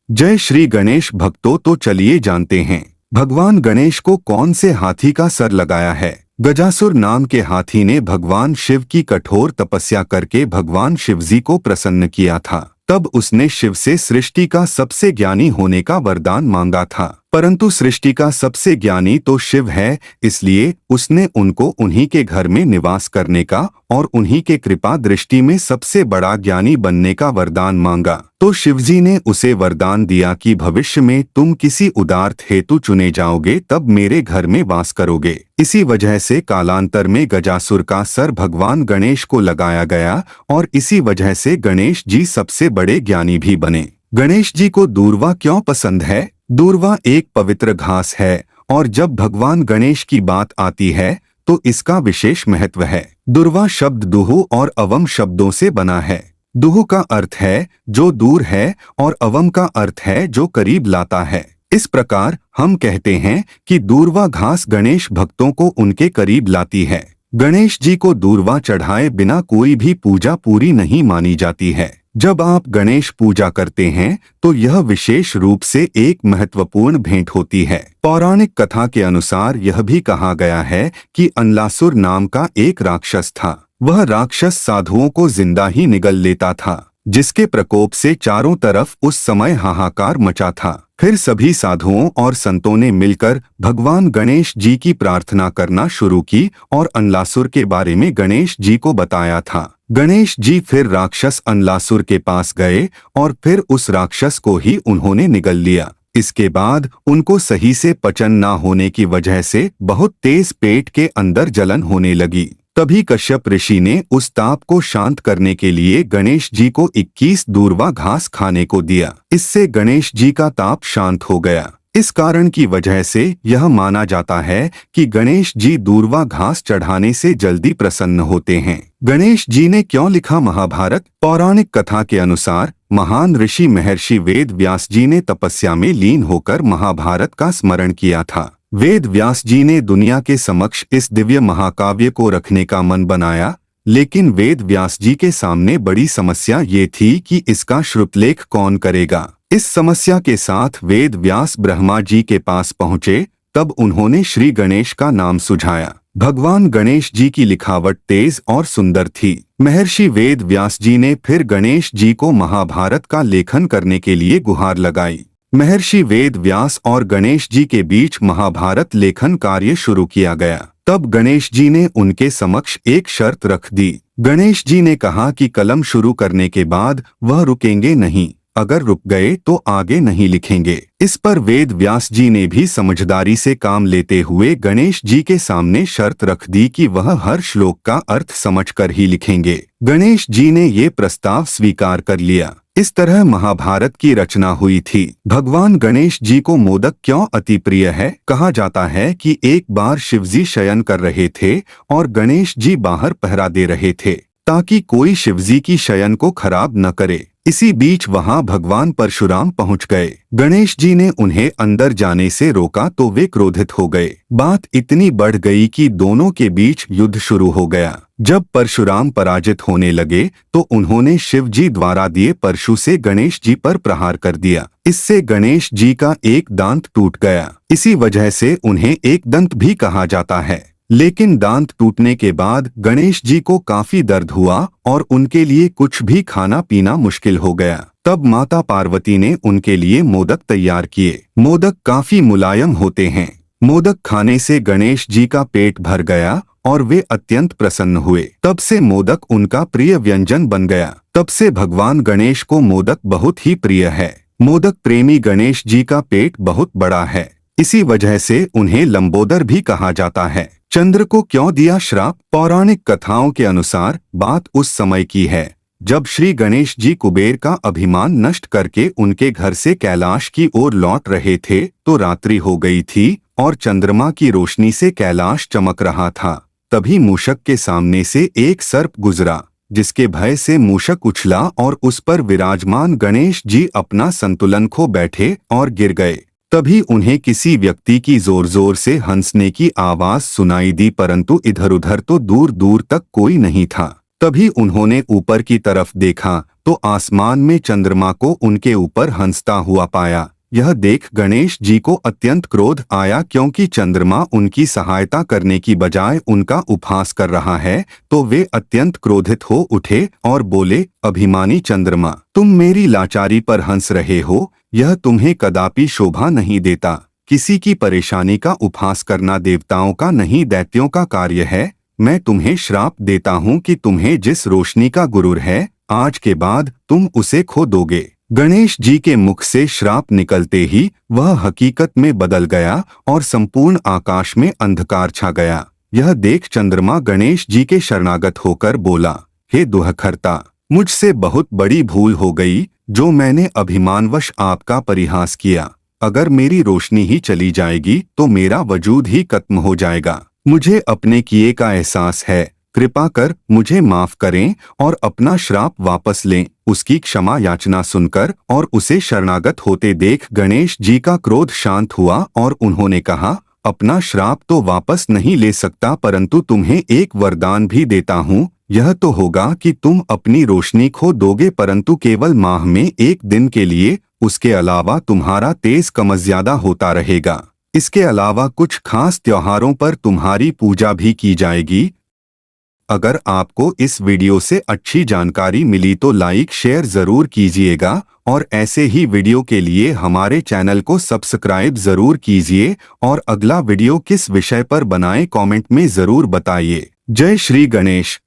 जय श्री गणेश भक्तों, तो चलिए जानते हैं भगवान गणेश को कौन से हाथी का सर लगाया है। गजासुर नाम के हाथी ने भगवान शिव की कठोर तपस्या करके भगवान शिवजी को प्रसन्न किया था। तब उसने शिव से सृष्टि का सबसे ज्ञानी होने का वरदान मांगा था, परंतु सृष्टि का सबसे ज्ञानी तो शिव है, इसलिए उसने उनको उन्हीं के घर में निवास करने का और उन्हीं के कृपा दृष्टि में सबसे बड़ा ज्ञानी बनने का वरदान मांगा। तो शिवजी ने उसे वरदान दिया कि भविष्य में तुम किसी उदार्थ हेतु चुने जाओगे तब मेरे घर में वास करोगे। इसी वजह से कालांतर में गजासुर का सर भगवान गणेश को लगाया गया और इसी वजह से गणेश जी सबसे बड़े ज्ञानी भी बने। गणेश जी को दूर्वा क्यों पसंद है? दूर्वा एक पवित्र घास है और जब भगवान गणेश की बात आती है तो इसका विशेष महत्व है। दूर्वा शब्द दुहु और अवम शब्दों से बना है। दुहु का अर्थ है जो दूर है और अवम का अर्थ है जो करीब लाता है। इस प्रकार हम कहते हैं कि दूर्वा घास गणेश भक्तों को उनके करीब लाती है। गणेश जी को दूर्वा चढ़ाए बिना कोई भी पूजा पूरी नहीं मानी जाती है। जब आप गणेश पूजा करते हैं तो यह विशेष रूप से एक महत्वपूर्ण भेंट होती है। पौराणिक कथा के अनुसार यह भी कहा गया है कि अनलासुर नाम का एक राक्षस था। वह राक्षस साधुओं को जिंदा ही निगल लेता था, जिसके प्रकोप से चारों तरफ उस समय हाहाकार मचा था। फिर सभी साधुओं और संतों ने मिलकर भगवान गणेश जी की प्रार्थना करना शुरू की और अनलासुर के बारे में गणेश जी को बताया था। गणेश जी फिर राक्षस अनलासुर के पास गए और फिर उस राक्षस को ही उन्होंने निगल लिया। इसके बाद उनको सही से पचन न होने की वजह से बहुत तेज पेट के अंदर जलन होने लगी। तभी कश्यप ऋषि ने उस ताप को शांत करने के लिए गणेश जी को 21 दूर्वा घास खाने को दिया। इससे गणेश जी का ताप शांत हो गया। इस कारण की वजह से यह माना जाता है कि गणेश जी दूर्वा घास चढ़ाने से जल्दी प्रसन्न होते हैं। गणेश जी ने क्यों लिखा महाभारत? पौराणिक कथा के अनुसार महान ऋषि महर्षि वेद व्यास जी ने तपस्या में लीन होकर महाभारत का स्मरण किया था। वेद व्यास जी ने दुनिया के समक्ष इस दिव्य महाकाव्य को रखने का मन बनाया, लेकिन वेद व्यास जी के सामने बड़ी समस्या ये थी कि इसका श्रुतलेख कौन करेगा। इस समस्या के साथ वेद व्यास ब्रह्मा जी के पास पहुँचे। तब उन्होंने श्री गणेश का नाम सुझाया। भगवान गणेश जी की लिखावट तेज और सुंदर थी। महर्षि वेद व्यास जी ने फिर गणेश जी को महाभारत का लेखन करने के लिए गुहार लगाई। महर्षि वेद व्यास और गणेश जी के बीच महाभारत लेखन कार्य शुरू किया गया। तब गणेश जी ने उनके समक्ष एक शर्त रख दी। गणेश जी ने कहा कि कलम शुरू करने के बाद वह रुकेंगे नहीं, अगर रुक गए तो आगे नहीं लिखेंगे। इस पर वेद व्यास जी ने भी समझदारी से काम लेते हुए गणेश जी के सामने शर्त रख दी कि वह हर श्लोक का अर्थ समझकर ही लिखेंगे। गणेश जी ने ये प्रस्ताव स्वीकार कर लिया। इस तरह महाभारत की रचना हुई थी। भगवान गणेश जी को मोदक क्यों अति प्रिय है? कहा जाता है कि एक बार शिवजी शयन कर रहे थे और गणेश जी बाहर पहरा दे रहे थे ताकि कोई शिवजी की शयन को खराब न करे। इसी बीच वहां भगवान परशुराम पहुंच गए। गणेश जी ने उन्हें अंदर जाने से रोका तो वे क्रोधित हो गए। बात इतनी बढ़ गई कि दोनों के बीच युद्ध शुरू हो गया। जब परशुराम पराजित होने लगे तो उन्होंने शिव जी द्वारा दिए परशु से गणेश जी पर प्रहार कर दिया। इससे गणेश जी का एक दांत टूट गया। इसी वजह से उन्हें एक दंत भी कहा जाता है। लेकिन दांत टूटने के बाद गणेश जी को काफी दर्द हुआ और उनके लिए कुछ भी खाना पीना मुश्किल हो गया। तब माता पार्वती ने उनके लिए मोदक तैयार किए। मोदक काफी मुलायम होते हैं। मोदक खाने से गणेश जी का पेट भर गया और वे अत्यंत प्रसन्न हुए। तब से मोदक उनका प्रिय व्यंजन बन गया। तब से भगवान गणेश को मोदक बहुत ही प्रिय है। मोदक प्रेमी गणेश जी का पेट बहुत बड़ा है, इसी वजह से उन्हें लंबोदर भी कहा जाता है। चंद्र को क्यों दिया श्राप? पौराणिक कथाओं के अनुसार बात उस समय की है जब श्री गणेश जी कुबेर का अभिमान नष्ट करके उनके घर से कैलाश की ओर लौट रहे थे तो रात्रि हो गई थी और चंद्रमा की रोशनी से कैलाश चमक रहा था। तभी मूषक के सामने से एक सर्प गुजरा, जिसके भय से मूषक उछला और उस पर विराजमान गणेश जी अपना संतुलन खो बैठे और गिर गए। तभी उन्हें किसी व्यक्ति की जोर जोर से हंसने की आवाज सुनाई दी, परंतु इधर उधर तो दूर दूर तक कोई नहीं था। तभी उन्होंने ऊपर की तरफ देखा, तो आसमान में चंद्रमा को उनके ऊपर हंसता हुआ पाया। यह देख गणेश जी को अत्यंत क्रोध आया, क्योंकि चंद्रमा उनकी सहायता करने की बजाय उनका उपहास कर रहा है। तो वे अत्यंत क्रोधित हो उठे और बोले, अभिमानी चंद्रमा, तुम मेरी लाचारी पर हंस रहे हो, यह तुम्हें कदापि शोभा नहीं देता। किसी की परेशानी का उपहास करना देवताओं का नहीं, दैत्यों का कार्य है। मैं तुम्हें श्राप देता हूँ कि तुम्हें जिस रोशनी का गुरूर है, आज के बाद तुम उसे खो दोगे। गणेश जी के मुख से श्राप निकलते ही वह हकीकत में बदल गया और संपूर्ण आकाश में अंधकार छा गया। यह देख चंद्रमा गणेश जी के शरणागत होकर बोला, हे दुहखर्ता, मुझसे बहुत बड़ी भूल हो गई जो मैंने अभिमानवश आपका परिहास किया। अगर मेरी रोशनी ही चली जाएगी तो मेरा वजूद ही खत्म हो जाएगा। मुझे अपने किए का एहसास है, कृपा कर मुझे माफ करें और अपना श्राप वापस लें। उसकी क्षमा याचना सुनकर और उसे शरणागत होते देख गणेश जी का क्रोध शांत हुआ और उन्होंने कहा, अपना श्राप तो वापस नहीं ले सकता, परंतु तुम्हें एक वरदान भी देता हूँ। यह तो होगा कि तुम अपनी रोशनी खो दोगे, परंतु केवल माह में एक दिन के लिए। उसके अलावा तुम्हारा तेज कम ज्यादा होता रहेगा। इसके अलावा कुछ खास त्योहारों पर तुम्हारी पूजा भी की जाएगी। अगर आपको इस वीडियो से अच्छी जानकारी मिली तो लाइक शेयर जरूर कीजिएगा और ऐसे ही वीडियो के लिए हमारे चैनल को सब्सक्राइब जरूर कीजिए और अगला वीडियो किस विषय पर बनाएं कमेंट में जरूर बताइए। जय श्री गणेश।